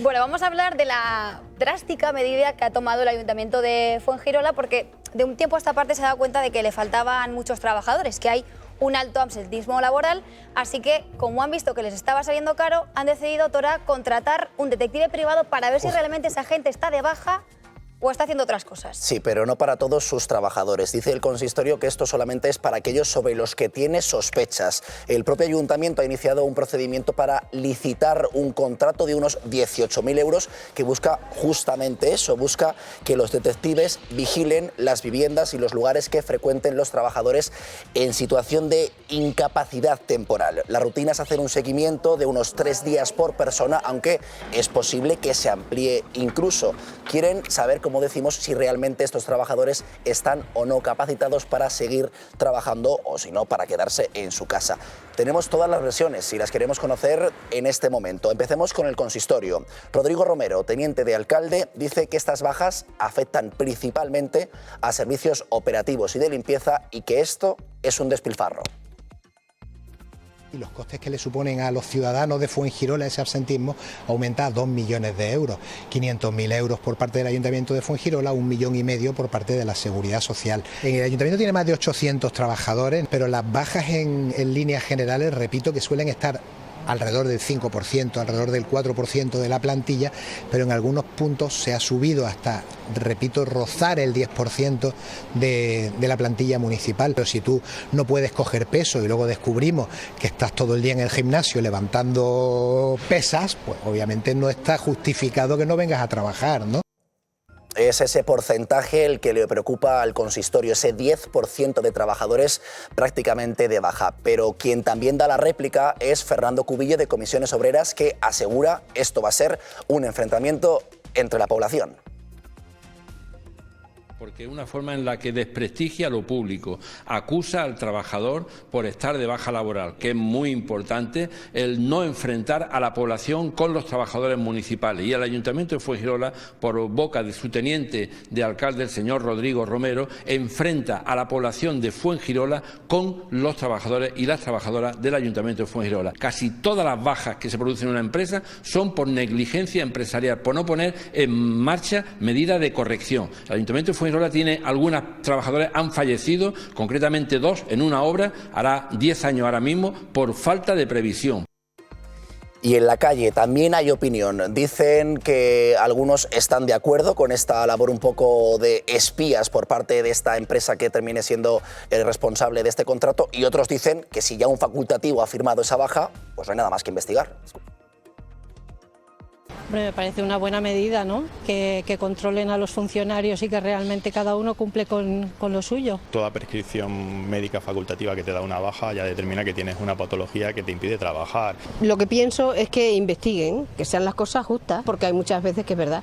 Bueno, vamos a hablar de la drástica medida que ha tomado el Ayuntamiento de Fuengirola, porque de un tiempo a esta parte se ha dado cuenta de que le faltaban muchos trabajadores, que hay un alto absentismo laboral, así que, como han visto que les estaba saliendo caro, han decidido, Tora, contratar un detective privado para ver si realmente esa gente está de baja o está haciendo otras cosas. Sí, pero no para todos sus trabajadores. Dice el consistorio que esto solamente es para aquellos sobre los que tiene sospechas. El propio ayuntamiento ha iniciado un procedimiento para licitar un contrato de unos 18.000 euros que busca justamente eso, busca que los detectives vigilen las viviendas y los lugares que frecuenten los trabajadores en situación de incapacidad temporal. La rutina es hacer un seguimiento de unos 3 días por persona, aunque es posible que se amplíe incluso. Quieren saber, como decimos, si realmente estos trabajadores están o no capacitados para seguir trabajando o si no, para quedarse en su casa. Tenemos todas las versiones y las queremos conocer en este momento. Empecemos con el consistorio. Rodrigo Romero, teniente de alcalde, dice que estas bajas afectan principalmente a servicios operativos y de limpieza y que esto es un despilfarro. Y los costes que le suponen a los ciudadanos de Fuengirola ese absentismo aumenta a 2 millones de euros, 500.000 euros por parte del Ayuntamiento de Fuengirola, 1,5 millones por parte de la Seguridad Social. El Ayuntamiento tiene más de 800 trabajadores, pero las bajas en líneas generales, repito, que suelen estar alrededor del 5%, alrededor del 4% de la plantilla, pero en algunos puntos se ha subido hasta, repito, rozar el 10% de la plantilla municipal. Pero si tú no puedes coger peso y luego descubrimos que estás todo el día en el gimnasio levantando pesas, pues obviamente no está justificado que no vengas a trabajar, ¿no? Es ese porcentaje el que le preocupa al consistorio, ese 10% de trabajadores prácticamente de baja. Pero quien también da la réplica es Fernando Cubillo, de Comisiones Obreras, que asegura esto va a ser un enfrentamiento entre la población. Porque es una forma en la que desprestigia lo público, acusa al trabajador por estar de baja laboral, que es muy importante el no enfrentar a la población con los trabajadores municipales. Y el Ayuntamiento de Fuengirola, por boca de su teniente de alcalde, el señor Rodrigo Romero, enfrenta a la población de Fuengirola con los trabajadores y las trabajadoras del Ayuntamiento de Fuengirola. Casi todas las bajas que se producen en una empresa son por negligencia empresarial, por no poner en marcha medidas de corrección. El Ayuntamiento de Fuengirola tiene algunos trabajadores han fallecido, concretamente 2 en una obra, hará 10 años ahora mismo, por falta de previsión. Y en la calle también hay opinión. Dicen que algunos están de acuerdo con esta labor un poco de espías por parte de esta empresa que termine siendo el responsable de este contrato, y otros dicen que si ya un facultativo ha firmado esa baja, pues no hay nada más que investigar. Hombre, me parece una buena medida, ¿no? Que controlen a los funcionarios y que realmente cada uno cumple con lo suyo. Toda prescripción médica facultativa que te da una baja ya determina que tienes una patología que te impide trabajar. Lo que pienso es que investiguen, que sean las cosas justas, porque hay muchas veces que es verdad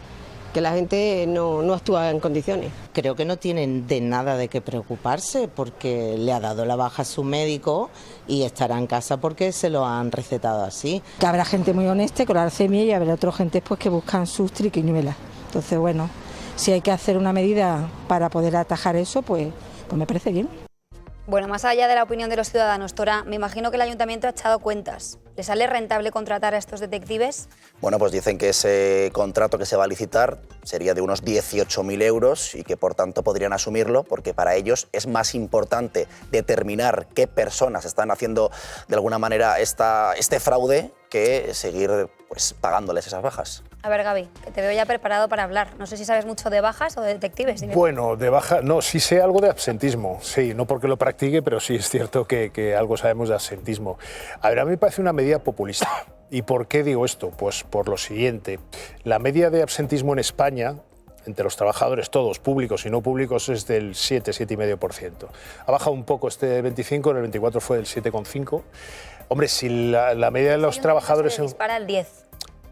que la gente no actúa en condiciones. Creo que no tienen de nada de qué preocuparse porque le ha dado la baja a su médico y estará en casa porque se lo han recetado así. Que habrá gente muy honesta con la leucemia y habrá otra gente pues que buscan sus triquiñuelas. Entonces, bueno, si hay que hacer una medida para poder atajar eso, pues me parece bien. Bueno, más allá de la opinión de los ciudadanos, Tora, me imagino que el Ayuntamiento ha echado cuentas. ¿Le sale rentable contratar a estos detectives? Bueno, pues dicen que ese contrato que se va a licitar sería de unos 18.000 euros y que por tanto podrían asumirlo porque para ellos es más importante determinar qué personas están haciendo de alguna manera este fraude que seguir pues pagándoles esas bajas. A ver, Gaby, que te veo ya preparado para hablar. No sé si sabes mucho de bajas o de detectives. Bueno, de baja, no, sí sé algo de absentismo, sí, no porque lo practique, pero sí es cierto que algo sabemos de absentismo. A ver, a mí me parece una medida populista. ¿Y por qué digo esto? Pues por lo siguiente, la media de absentismo en España, entre los trabajadores todos, públicos y no públicos, es del 7,5%. Ha bajado un poco este 25, en el 24 fue del 7,5%. Hombre, si la media de los trabajadores... Se dispara al 10%.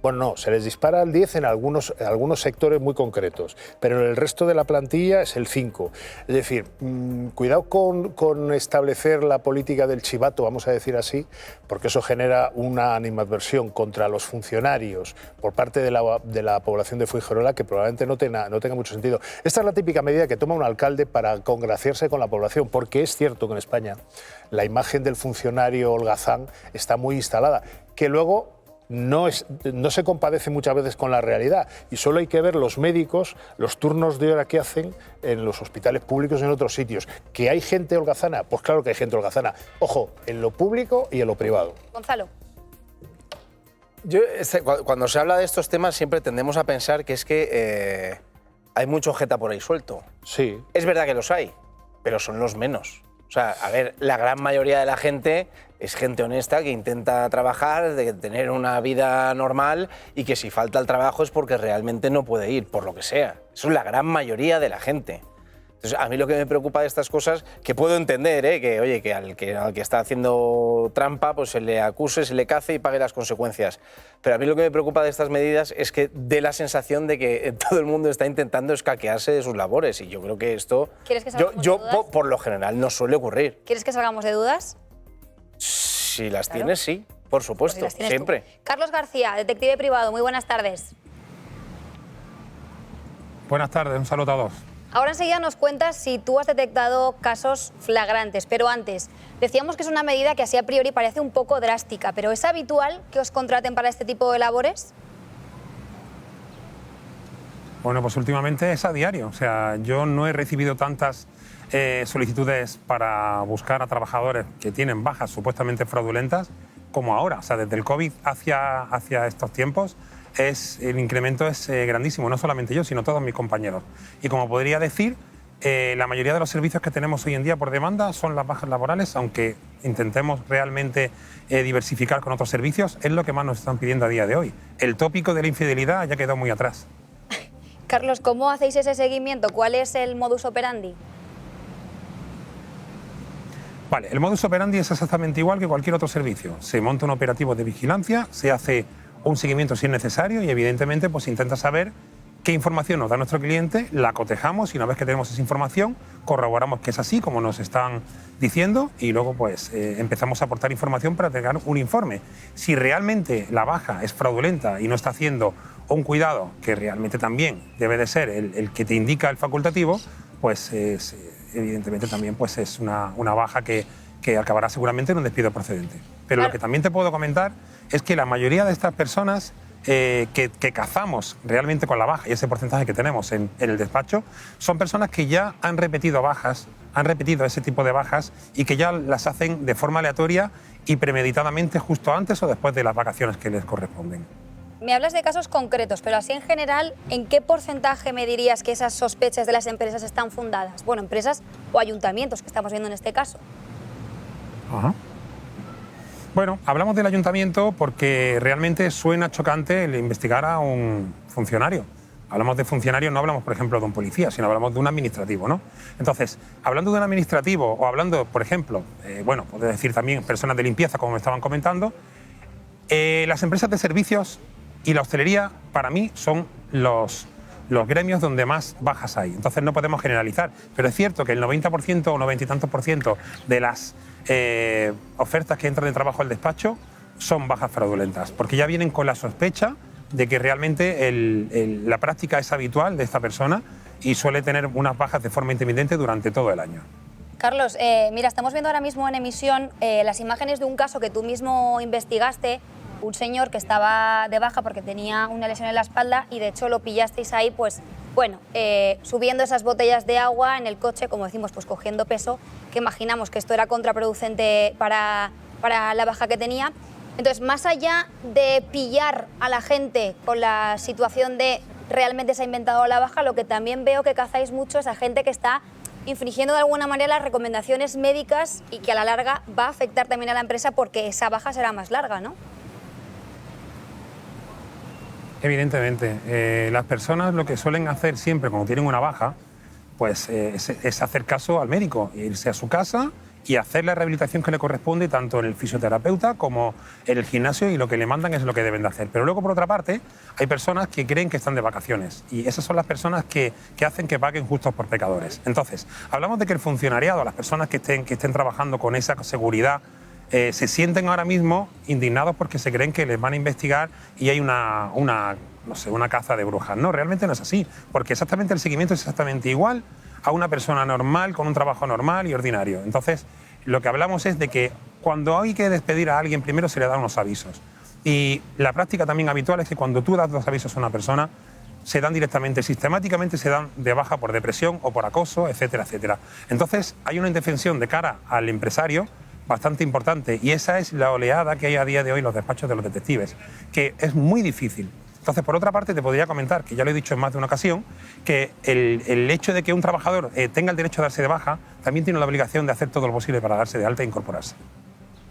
Bueno, no, se les dispara al 10 en algunos sectores muy concretos, pero en el resto de la plantilla es el 5. Es decir, cuidado con establecer la política del chivato, vamos a decir así, porque eso genera una animadversión contra los funcionarios por parte de la población de Fuengirola que probablemente no tenga mucho sentido. Esta es la típica medida que toma un alcalde para congraciarse con la población, porque es cierto que en España la imagen del funcionario holgazán está muy instalada, que luego no se compadece muchas veces con la realidad y solo hay que ver los médicos, los turnos de hora que hacen en los hospitales públicos y en otros sitios. ¿Que hay gente holgazana? Pues claro que hay gente holgazana. Ojo, en lo público y en lo privado. Gonzalo. Cuando se habla de estos temas siempre tendemos a pensar que es que hay mucho jeta por ahí suelto. Sí. Es verdad que los hay, pero son los menos. O sea, a ver, la gran mayoría de la gente es gente honesta que intenta trabajar, de tener una vida normal y que si falta el trabajo es porque realmente no puede ir, por lo que sea. Eso es la gran mayoría de la gente. Entonces, a mí lo que me preocupa de estas cosas, que puedo entender, que oye, que al que está haciendo trampa, pues se le acuse, se le cace y pague las consecuencias. Pero a mí lo que me preocupa de estas medidas es que dé la sensación de que todo el mundo está intentando escaquearse de sus labores. Y yo creo que esto, ¿Quieres que salgamos de dudas? por lo general, no suele ocurrir. ¿Quieres que salgamos de dudas? Si las tienes, sí, por supuesto, Pues si las siempre. Tú. Carlos García, detective privado, muy buenas tardes. Buenas tardes, un saludo a todos. Ahora enseguida nos cuentas si tú has detectado casos flagrantes, pero antes, decíamos que es una medida que así a priori parece un poco drástica, pero ¿es habitual que os contraten para este tipo de labores? Bueno, pues últimamente es a diario. O sea, yo no he recibido tantas solicitudes para buscar a trabajadores que tienen bajas supuestamente fraudulentas como ahora. O sea, desde el COVID hacia estos tiempos el incremento es grandísimo, no solamente yo, sino todos mis compañeros. Y como podría decir, la mayoría de los servicios que tenemos hoy en día por demanda son las bajas laborales, aunque intentemos realmente diversificar con otros servicios, es lo que más nos están pidiendo a día de hoy. El tópico de la infidelidad ya quedó muy atrás. Carlos, ¿cómo hacéis ese seguimiento? ¿Cuál es el modus operandi? Vale, el modus operandi es exactamente igual que cualquier otro servicio. Se monta un operativo de vigilancia, se hace un seguimiento si es necesario y evidentemente pues intenta saber qué información nos da nuestro cliente, la cotejamos y una vez que tenemos esa información corroboramos que es así como nos están diciendo y luego pues empezamos a aportar información para tener un informe. Si realmente la baja es fraudulenta y no está haciendo un cuidado que realmente también debe de ser el que te indica el facultativo, pues evidentemente también pues es una baja que acabará seguramente en un despido procedente. Pero claro, lo que también te puedo comentar es que la mayoría de estas personas que cazamos realmente con la baja y ese porcentaje que tenemos en el despacho son personas que ya han repetido bajas, han repetido ese tipo de bajas y que ya las hacen de forma aleatoria y premeditadamente justo antes o después de las vacaciones que les corresponden. Me hablas de casos concretos, pero así en general, ¿en qué porcentaje me dirías que esas sospechas de las empresas están fundadas? Bueno, empresas o ayuntamientos, que estamos viendo en este caso. Ajá. Bueno, hablamos del ayuntamiento porque realmente suena chocante el investigar a un funcionario. Hablamos de funcionario, no hablamos, por ejemplo, de un policía, sino hablamos de un administrativo, ¿no? Entonces, hablando de un administrativo o hablando, por ejemplo, bueno, puedo decir también personas de limpieza, como me estaban comentando, las empresas de servicios y la hostelería, para mí, son los gremios donde más bajas hay. Entonces no podemos generalizar, pero es cierto que el 90% o 90 y tantos % de las ofertas que entran de trabajo al despacho son bajas fraudulentas, porque ya vienen con la sospecha de que realmente la práctica es habitual de esta persona y suele tener unas bajas de forma intermitente durante todo el año. Carlos, mira, estamos viendo ahora mismo en emisión las imágenes de un caso que tú mismo investigaste, un señor que estaba de baja porque tenía una lesión en la espalda y de hecho lo pillasteis ahí, pues bueno, subiendo esas botellas de agua en el coche, como decimos, pues cogiendo peso, que imaginamos que esto era contraproducente para la baja que tenía. Entonces, más allá de pillar a la gente con la situación de realmente se ha inventado la baja, lo que también veo que cazáis mucho es a gente que está infringiendo de alguna manera las recomendaciones médicas y que a la larga va a afectar también a la empresa porque esa baja será más larga, ¿no? Evidentemente, las personas lo que suelen hacer siempre cuando tienen una baja, pues es hacer caso al médico, irse a su casa y hacer la rehabilitación que le corresponde tanto en el fisioterapeuta como en el gimnasio y lo que le mandan es lo que deben de hacer. Pero luego, por otra parte, hay personas que creen que están de vacaciones y esas son las personas que hacen que paguen justos por pecadores. Entonces, hablamos de que el funcionariado, las personas que estén trabajando con esa seguridad, se sienten ahora mismo indignados porque se creen que les van a investigar y hay una caza de brujas. No, realmente no es así, porque exactamente el seguimiento es exactamente igual a una persona normal, con un trabajo normal y ordinario. Entonces, lo que hablamos es de que cuando hay que despedir a alguien, primero se le dan unos avisos. Y la práctica también habitual es que cuando tú das 2 avisos a una persona, se dan directamente, sistemáticamente se dan de baja por depresión o por acoso, etcétera, etcétera. Entonces hay una indefensión de cara al empresario bastante importante, y esa es la oleada que hay a día de hoy en los despachos de los detectives, que es muy difícil. Entonces, por otra parte, te podría comentar, que ya lo he dicho en más de una ocasión, que el hecho de que un trabajador tenga el derecho a darse de baja, también tiene la obligación de hacer todo lo posible para darse de alta e incorporarse.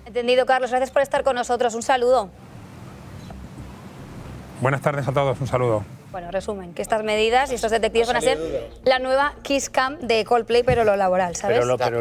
Entendido, Carlos. Gracias por estar con nosotros. Un saludo. Buenas tardes a todos, un saludo. Bueno, resumen, que estas medidas y estos detectives van a ser la nueva Kiss Cam de Coldplay, pero lo laboral, ¿sabes? Pero